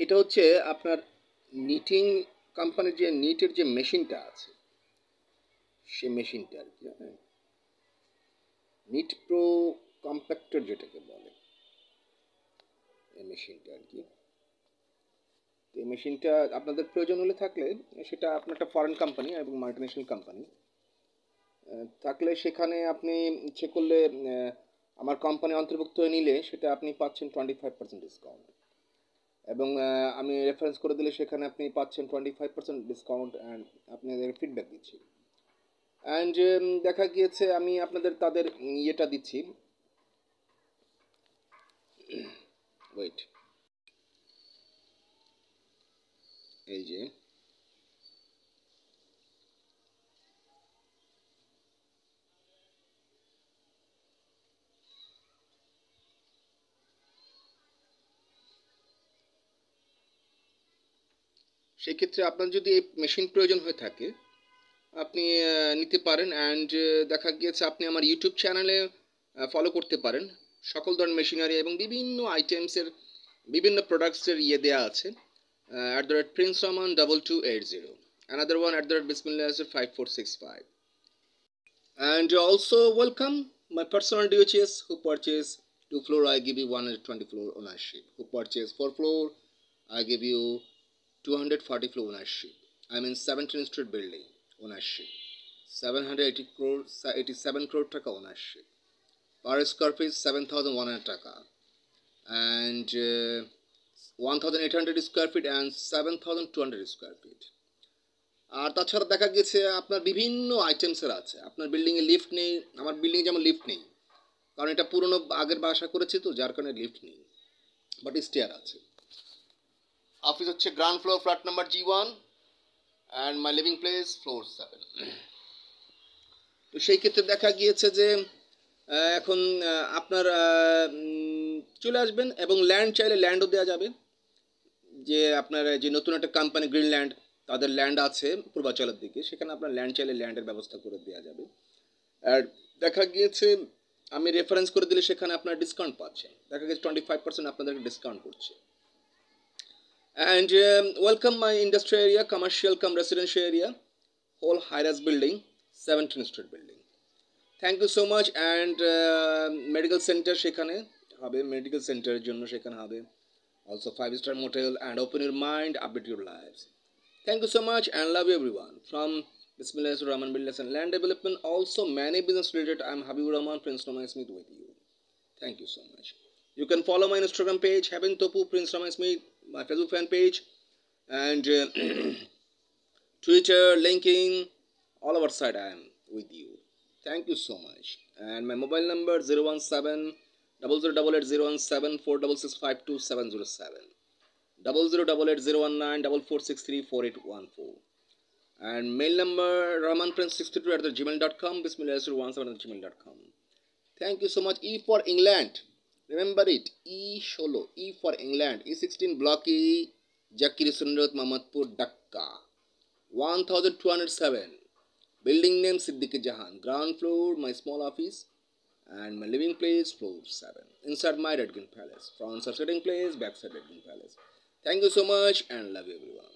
এটা হচ্ছে আপনার নিটিং কোম্পানির যে নিটের যে মেশিনটা আছে সে মেশিনটা আর কি, হ্যাঁ, নিট প্রো কম্প্যাক্টর যেটাকে বলে এই মেশিনটা আর কি। এই মেশিনটা আপনাদের প্রয়োজন হলে থাকলে সেটা আপনার একটা ফরেন কোম্পানি এবং মাল্টিনেশনাল কোম্পানি থাকলে সেখানে আপনি ইচ্ছে করলে আমার কোম্পানি অন্তর্ভুক্ত হয়ে নিলে সেটা আপনি পাচ্ছেন 25% ডিসকাউন্ট, এবং আমি রেফারেন্স করে দিলে সেখানে আপনি পাচ্ছেন 25% ডিসকাউন্ট অ্যান্ড আপনাদের ফিডব্যাক দিচ্ছি। অ্যান্ড দেখা গিয়েছে আমি আপনাদের তাদের ইয়েটা দিচ্ছি, ওয়েট, এই যে সেক্ষেত্রে আপনার যদি এই মেশিন প্রয়োজন হয়ে থাকে আপনি নিতে পারেন। অ্যান্ড দেখা গিয়েছে আপনি আমার ইউটিউব চ্যানেলে ফলো করতে পারেন। সকল ধরনের মেশিনারি এবং বিভিন্ন আইটেমসের বিভিন্ন প্রোডাক্টসের ইয়ে দেওয়া আছে। @Prince Rahman 2280, another one @Bismillah 5465. And also welcome my personal DHS. Who purchase 2 floor I give you 120 floor ownership. Who purchase 4 floor I give you 240 floor ownership. I'm in 17th Street building ownership. 780 crore 87 crore taka ownership. Per square feet 7,100 taka. And 1,800 square feet and 7,200 square feet. আর তাছাড়া দেখা গেছে আপনার বিভিন্ন আইটেমসের আছে। আপনার বিল্ডিংয়ে lift নেই, আমার বিল্ডিংয়ে যেমন লিফট নেই, কারণ এটা পুরনো আগের বাসা করেছি তো যার কারণে লিফট নেই, বাট স্টেয়ার আছে। অফিস হচ্ছে ground floor, flat number G1, and my living place floor 7। তো সেই ক্ষেত্রে দেখা গিয়েছে যে এখন আপনার চলে আসবেন, এবং ল্যান্ড চাইলে ল্যান্ডও দেওয়া যাবে। যে আপনার যে নতুন একটা কোম্পানি গ্রিনল্যান্ড, তাদের ল্যান্ড আছে পূর্বাচলের দিকে, সেখানে আপনার ল্যান্ড চাইলে ল্যান্ডের ব্যবস্থা করে দেওয়া যাবে। আর দেখা গিয়েছে আমি রেফারেন্স করে দিলে সেখানে আপনার ডিসকাউন্ট পাচ্ছেন। দেখা গেছে 25% আপনাদেরকে ডিসকাউন্ট করছে। And welcome my industry area, commercial cum residential area, whole high-rise building, 17th Street building. Thank you so much. And medical centre সেখানে হবে, মেডিকেল সেন্টারের জন্য সেখানে হবে। Also 5-star motel, and open your mind, update your lives. Thank you so much and love you everyone. From Bismillah Rahman Builders and Land Development, also many business related, I am Habibur Rahman, Prince Rahman Smith with you. Thank you so much. You can follow my Instagram page, Heaven Topu Prince Rahman Smith, my Facebook fan page, and Twitter, LinkedIn, all over side I am with you. Thank you so much. And my mobile number 017-0088-017-46652-707, 0088-019-4463-4814, and mail number rahmanprince62@gmail.com, bismillah17@gmail.com. Thank you so much. E for England, remember it, E16, E for England, E16 Block E, Jakir Sunrat Mamadpur, Dhaka, 1207. Building name Siddiqui Jahan. Ground floor my small office, and my living place floor 7. Inside my Red Green Palace. Front side sitting place, back side Red Green Palace. Thank you so much and love you everyone.